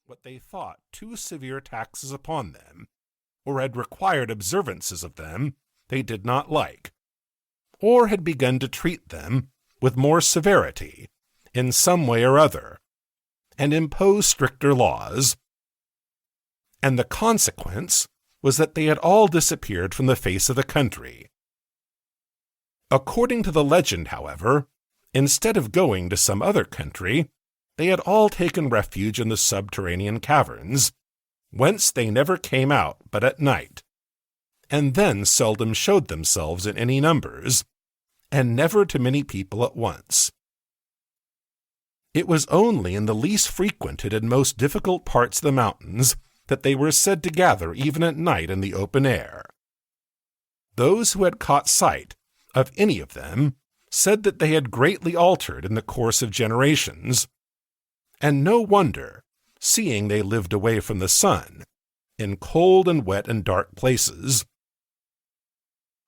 what they thought too severe taxes upon them, or had required observances of them they did not like, or had begun to treat them with more severity in some way or other, and impose stricter laws. And the consequence was that they had all disappeared from the face of the country. According to the legend, however, instead of going to some other country, they had all taken refuge in the subterranean caverns, whence they never came out but at night, and then seldom showed themselves in any numbers, and never to many people at once. It was only in the least frequented and most difficult parts of the mountains that they were said to gather even at night in the open air. Those who had caught sight of any of them said that they had greatly altered in the course of generations, and no wonder, seeing they lived away from the sun, in cold and wet and dark places.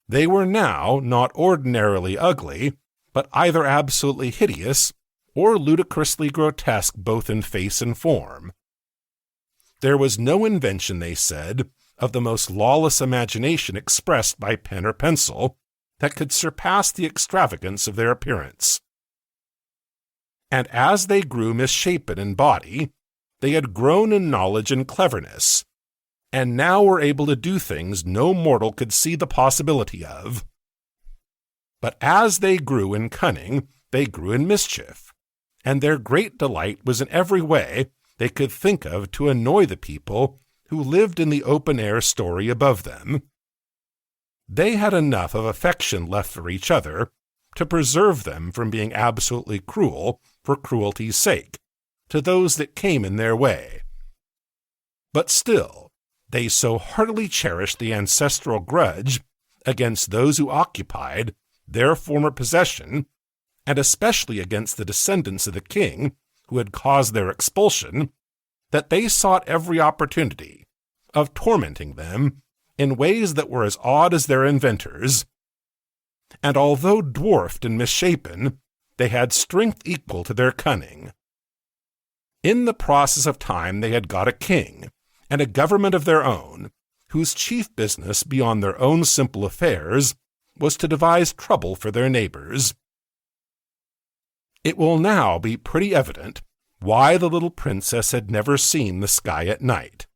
They were now not ordinarily ugly, but either absolutely hideous or ludicrously grotesque both in face and form. There was no invention, they said, of the most lawless imagination expressed by pen or pencil that could surpass the extravagance of their appearance. And as they grew misshapen in body, they had grown in knowledge and cleverness, and now were able to do things no mortal could see the possibility of. But as they grew in cunning, they grew in mischief, and their great delight was in every way they could think of to annoy the people who lived in the open-air story above them. They had enough of affection left for each other to preserve them from being absolutely cruel for cruelty's sake to those that came in their way. But still, they so heartily cherished the ancestral grudge against those who occupied their former possession, and especially against the descendants of the king who had caused their expulsion, that they sought every opportunity of tormenting them in ways that were as odd as their inventors. And although dwarfed and misshapen, they had strength equal to their cunning. In the process of time they had got a king, and a government of their own, whose chief business beyond their own simple affairs was to devise trouble for their neighbors. It will now be pretty evident why the little princess had never seen the sky at night.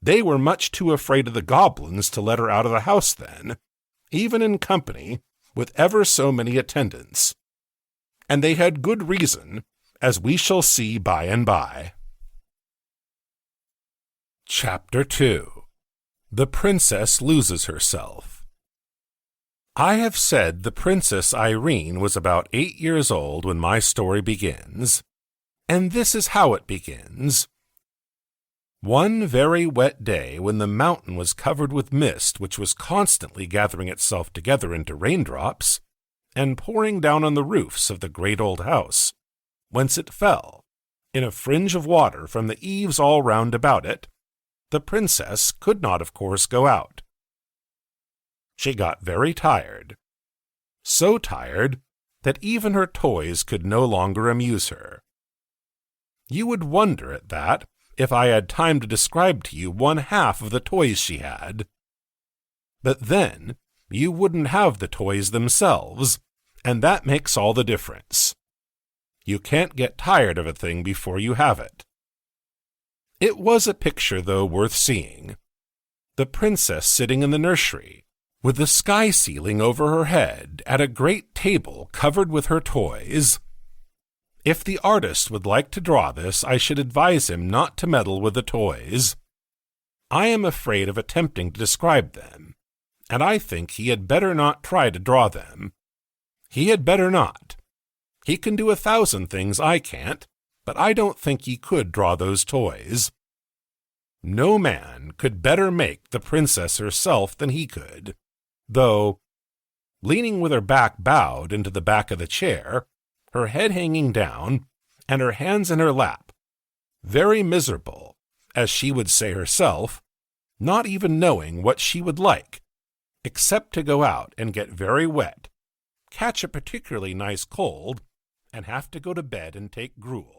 They were much too afraid of the goblins to let her out of the house then, even in company with ever so many attendants. And they had good reason, as we shall see by and by. Chapter 2. The Princess Loses Herself. I have said the Princess Irene was about 8 years old when my story begins, and this is how it begins. One very wet day, when the mountain was covered with mist which was constantly gathering itself together into raindrops, and pouring down on the roofs of the great old house, whence it fell, in a fringe of water from the eaves all round about it, the princess could not, of course, go out. She got very tired, so tired that even her toys could no longer amuse her. You would wonder at that if I had time to describe to you one half of the toys she had. But then you wouldn't have the toys themselves, and that makes all the difference. You can't get tired of a thing before you have it. It was a picture, though, worth seeing. The princess sitting in the nursery, with the sky ceiling over her head, at a great table covered with her toys. If the artist would like to draw this, I should advise him not to meddle with the toys. I am afraid of attempting to describe them, and I think he had better not try to draw them. He had better not. He can do 1,000 things I can't, but I don't think he could draw those toys. No man could better make the princess herself than he could, though, leaning with her back bowed into the back of the chair, her head hanging down, and her hands in her lap, very miserable, as she would say herself, not even knowing what she would like, except to go out and get very wet, catch a particularly nice cold, and have to go to bed and take gruel.